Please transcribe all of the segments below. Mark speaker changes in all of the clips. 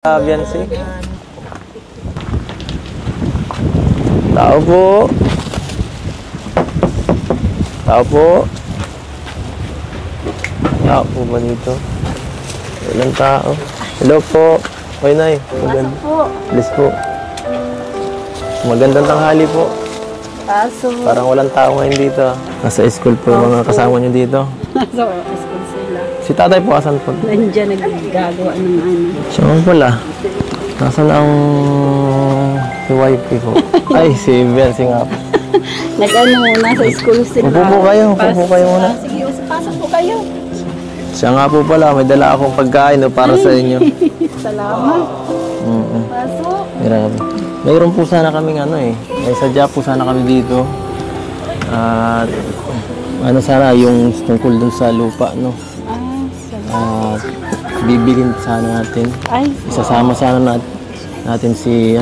Speaker 1: Biansi. Tao po. Tao po. Tao po ba dito? Ilang tao? Hello po. Hoy, Nay.
Speaker 2: Pasok po.
Speaker 1: Please po. Magandang tanghali po.
Speaker 2: Pasok.
Speaker 1: Parang walang tao ngayon dito. Nasa school po mga kasama niyo dito.
Speaker 2: Nasa school sila.
Speaker 1: Si tatay po, asan po?
Speaker 2: Nandiyan naggagawa ng ano.
Speaker 1: Siya man pala. Nasaan ang si wifey po? Ay, si Biansi nga po.
Speaker 2: Nag-ano muna sa school sila.
Speaker 1: Upo po kayo. Upo po kayo muna.
Speaker 2: Sige, pasok po kayo.
Speaker 1: Siya nga po pala, may dala akong pagkain para sa inyo.
Speaker 2: Salamat. Pasok.
Speaker 1: Grabe. Mayroon po sana kaming may sadya po sana kami dito. At ano sana, yung tungkol dun sa lupa, no?
Speaker 2: Salamat.
Speaker 1: Bibilin sana natin.
Speaker 2: Ay.
Speaker 1: Isasama sana natin si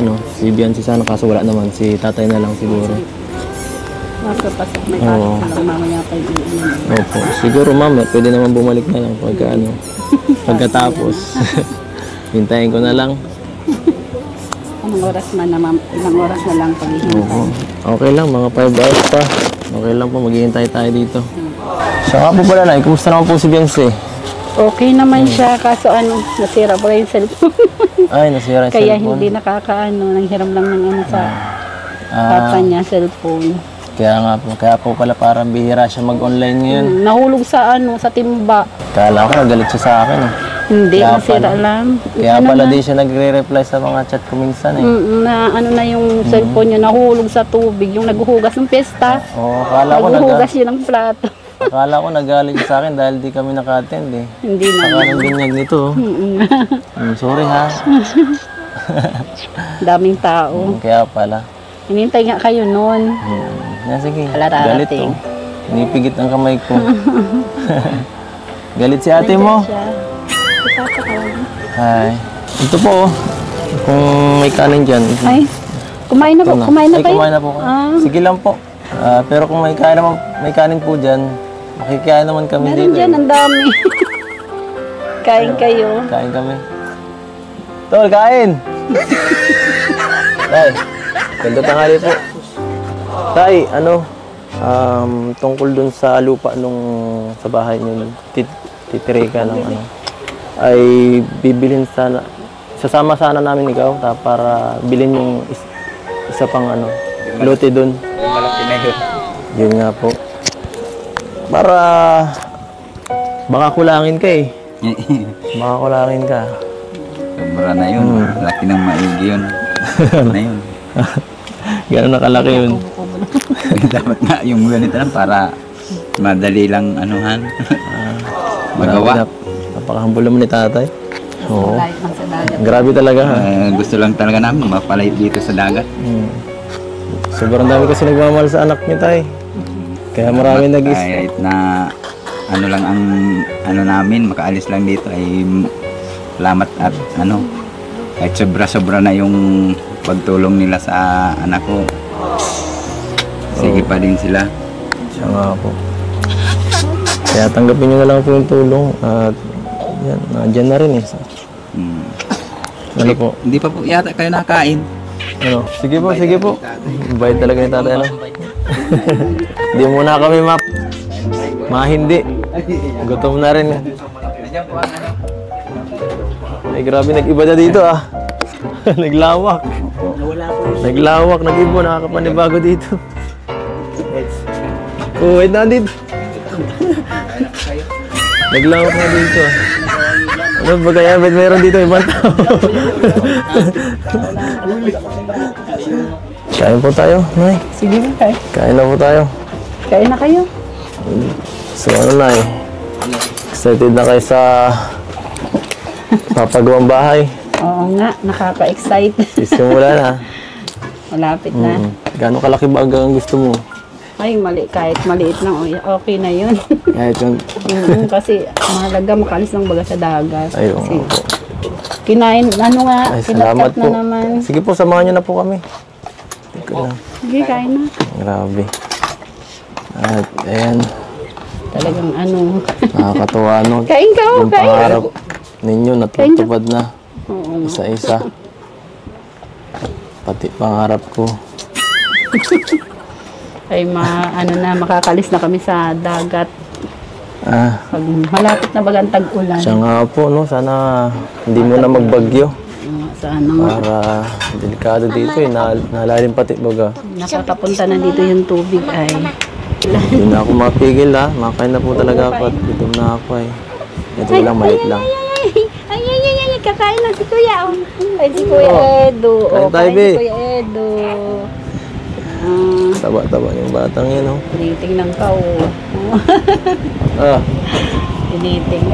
Speaker 1: Biansi sana, kaso wala naman. Si tatay na lang siguro.
Speaker 2: Pasok. May pasok lang mamaya pa yung
Speaker 1: Opo. Siguro mama, pwede naman bumalik na lang pagkatapos. Hintayin ko na lang.
Speaker 2: Anong oras man naman, ilang oras na lang paghihintay.
Speaker 1: Oo. Okay lang, mga 5 hours pa. Okay lang po, maghihintay tayo dito. Siya nga po pala, Nay. Kumusta naman po si Biansi?
Speaker 2: Okay naman siya, kaso nasira pa yung cellphone.
Speaker 1: Ay, nasira yung
Speaker 2: Kaya
Speaker 1: cellphone.
Speaker 2: hindi nakakaano, nanghiram lang ng sa papa niya, cellphone.
Speaker 1: Kaya po pala parang bihira siya mag-online ngayon.
Speaker 2: Nahulog sa sa timba.
Speaker 1: Kala ko nagalit siya sa akin.
Speaker 2: Hindi,
Speaker 1: Kaya
Speaker 2: nasira
Speaker 1: pala.
Speaker 2: lang.
Speaker 1: Kaya pala di siya nagre-reply sa mga chat ko minsan eh.
Speaker 2: Na yung cellphone niya, nahulog sa tubig, yung naghuhugas ng pesta.
Speaker 1: Oo,
Speaker 2: Naghuhugas siya ng plato.
Speaker 1: akala ko nagalit siya sa akin dahil di kami naka-attend eh.
Speaker 2: Hindi
Speaker 1: Saka
Speaker 2: naman.
Speaker 1: nang binyag nito. Sorry ha.
Speaker 2: Daming tao.
Speaker 1: Kaya pala.
Speaker 2: Hinintay nga kayo noon.
Speaker 1: Sige,
Speaker 2: Wala
Speaker 1: galit
Speaker 2: darating.
Speaker 1: oh. Pinipigit ang kamay ko. Galit si ate mo.
Speaker 2: Si Papa tawagin.
Speaker 1: Hi. Ito po oh. Kung may kanin dyan.
Speaker 2: Ay, kumain na po. Kumain na
Speaker 1: Ay,
Speaker 2: kayo?
Speaker 1: kumain na po. Sige lang po. Pero kung may kanin po dyan, makikikain naman kami
Speaker 2: Meron
Speaker 1: dito.
Speaker 2: dyan, ang dami. Kain kayo.
Speaker 1: Kain kami. Tol, kain! Tay, ganda tanghali po. Tay, tungkol dun sa lupa sa bahay niyo, titiri ka ng ay bibilhin sana. Sasama sana namin ikaw para bilhin yung isa pang lote dun.
Speaker 3: Malaki na yun.
Speaker 1: Yun nga po. Para baka kulangin ka eh. Baka kulangin ka.
Speaker 3: Sobra na yun. Laki ng maigi yun. Na yun.
Speaker 1: Gano'n nakalaki yun.
Speaker 3: Dapat nga yung ganito lang para madali lang magawa.
Speaker 1: Napakahambol naman ni tatay. Oo.
Speaker 2: Kahit lang sa dagat.
Speaker 1: Grabe talaga ha.
Speaker 3: Gusto lang talaga namin mapalay dito sa dagat.
Speaker 1: Sobrang dami kasi nagmamahal sa anak niya tay. Kaya marami
Speaker 3: Kahit na lang ang namin, makaalis lang dito ay salamat at kahit sobra-sobra na yung pagtulong nila sa anak ko. Sige pa din sila.
Speaker 1: Siya nga po. Kaya tanggapin niyo na lang po yung tulong at yan, nandiyan na rin eh. Ano po?
Speaker 3: Hindi pa po yata kayo nakain.
Speaker 1: Sige po. Bayad talaga ni tatay Hindi muna kami hindi. Gutom na rin. Ay grabe, nag-iba na dito ah. Naglawak. Nag-ibo, nakakapanibago dito. Oh, wait na dito. Naglawak na dito ah. Ano ba kaya? Ba't mayroon dito ibang tao? Kain po tayo, Nay.
Speaker 2: Sige na kayo.
Speaker 1: Kain na po tayo.
Speaker 2: Kain na kayo.
Speaker 1: So Nay, excited na kayo sa papagawang bahay.
Speaker 2: Oo nga, nakaka-excite.
Speaker 1: Sisimula na.
Speaker 2: Malapit na.
Speaker 1: Gano'ng kalaki ba ang gusto mo?
Speaker 2: Ay, kahit maliit lang, okay na yun.
Speaker 1: Kahit yun.
Speaker 2: Kasi mahalaga makalis lang baga sa dagat.
Speaker 1: Ayun
Speaker 2: Kasi
Speaker 1: nga po.
Speaker 2: kinain,
Speaker 1: Ay, salamat
Speaker 2: kinakat na
Speaker 1: po.
Speaker 2: naman.
Speaker 1: Sige po, samahan niyo na po kami.
Speaker 2: Sige, kain na.
Speaker 1: Grabe. At ayan,
Speaker 2: Talagang
Speaker 1: nakakatuwa no.
Speaker 2: Kain ka,
Speaker 1: Yung
Speaker 2: kain.
Speaker 1: pangarap ninyo natutupad na.
Speaker 2: Oo nga.
Speaker 1: Isa-isa. Pati pangarap ko.
Speaker 2: Ay makakalis na kami sa dagat. Pag malapit na bagang tag-ulan.
Speaker 1: Siya nga po, no? Sana hindi mo na magbagyo.
Speaker 2: Sana nga.
Speaker 1: Para delikado dito eh. Nalalim pati baga.
Speaker 2: Nakakapunta na dito yung tubig ay.
Speaker 1: Hindi na ako mapigil ha. Makain na po talaga ako at gutom na ako eh. Ito lang, maliit lang.
Speaker 2: Ay, kakain na si Kuya. Ay, si Kuya Edo.
Speaker 1: Kain tayo,
Speaker 2: Kain
Speaker 1: be.
Speaker 2: si Kuya Edo.
Speaker 1: Taba-taba yung batang yan, oh.
Speaker 2: Tinitingnan ka,
Speaker 1: Ah,
Speaker 2: Tiniting.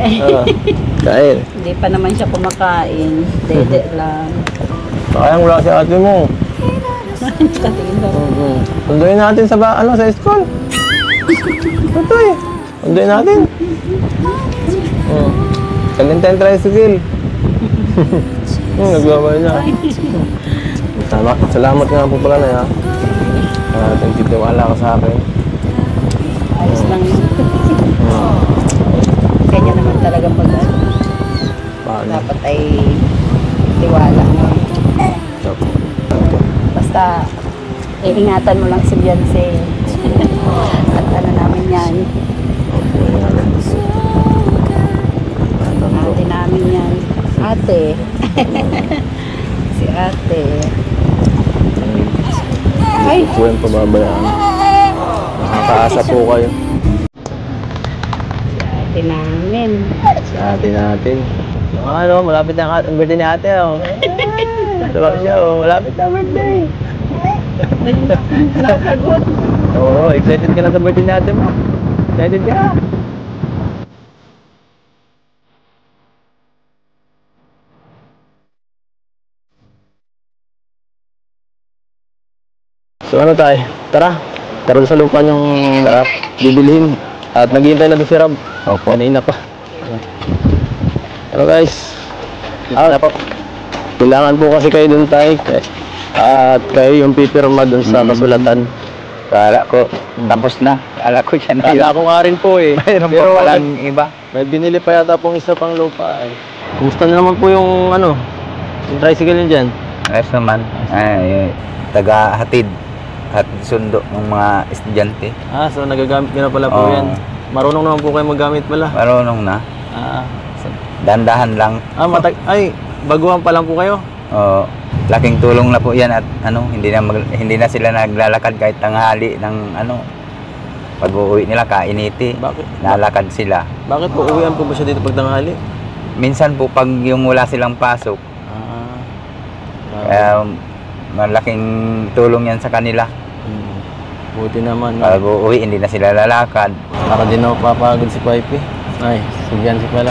Speaker 1: kain.
Speaker 2: Hindi pa naman siya kumakain. Dede lang.
Speaker 1: Sayang wala si ate mo.
Speaker 2: Katingin daw.
Speaker 1: Sunduin natin sa sa school. Ito eh. Sunduin natin. Kalinteng tricycle. Nagbabay niya. Salamat nga po pala na ya. Nagtitiwala ka sa akin.
Speaker 2: Ayos lang. Kanya naman talaga pag
Speaker 1: Paano?
Speaker 2: dapat ay tiwala mo. Basta iingatan mo lang si Beyonce. At ano namin yan. Ate namin yan. Ate. Si ate. Ay!
Speaker 1: Hindi po yung pababayaan. Nakakaasa po kayo.
Speaker 2: Ate namin.
Speaker 1: Sa ate natin. Ano, malapit na ang birthday ni ate, oh. Diba siya, oh, malapit na ang birthday.
Speaker 2: Nakagot.
Speaker 1: Oo, excited ka na sa birthday ni ate mo. Excited ka? So ano tayo? Tara. Tara sa lupa yung bibilhin. At naghihintay na doon si Rob.
Speaker 3: Opo.
Speaker 1: Kanina pa. Hello guys. Kailangan po kasi kayo doon tayo. At kayo yung pipirma doon sa kasulatan.
Speaker 3: Kala ko, tapos na. Kala ko siya na
Speaker 1: Kala ko nga rin po eh.
Speaker 3: Mayroon pa palang iba.
Speaker 1: May binili pa yata pong isa pang lupa eh. Kumusta na naman po yung yung tricycle nyo dyan?
Speaker 3: Ayos naman. Ay, taga-hatid at sundo ng mga estudyante.
Speaker 1: So nagagamit nyo na pala po
Speaker 3: Oo.
Speaker 1: yan. Marunong naman po kayo maggamit pala.
Speaker 3: Marunong na. Dandahan lang.
Speaker 1: Baguhan pa lang po kayo?
Speaker 3: Laking tulong na po yan at hindi na sila naglalakad kahit tanghali ng pag uuwi nila kainiti.
Speaker 1: Bakit?
Speaker 3: Nalakad sila.
Speaker 1: Bakit po uwian po ba siya dito pag tanghali?
Speaker 3: Minsan po pag yung wala silang pasok, malaking tulong yan sa kanila.
Speaker 1: Buti naman.
Speaker 3: Pag uuwi hindi na sila lalakad.
Speaker 1: Para din ako papagod si Pipe. Ay, sugyan si pala.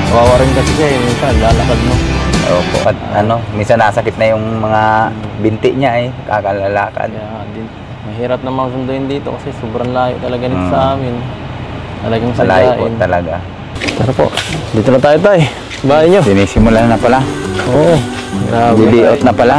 Speaker 1: Kawawa rin kasi siya eh. Minsan, lalakad mo.
Speaker 3: Opo. At minsan nasakit na yung mga binti niya kakalalakad.
Speaker 1: Kaya din, mahirap naman sunduin dito kasi sobrang layo talaga nito sa amin. Talagang
Speaker 3: Malayo po
Speaker 1: sadyain.
Speaker 3: talaga.
Speaker 1: Tara po, dito na tayo. Bahay nyo.
Speaker 3: Sinisimulan na pala.
Speaker 1: Oo. Grabe.
Speaker 3: Bili out na pala.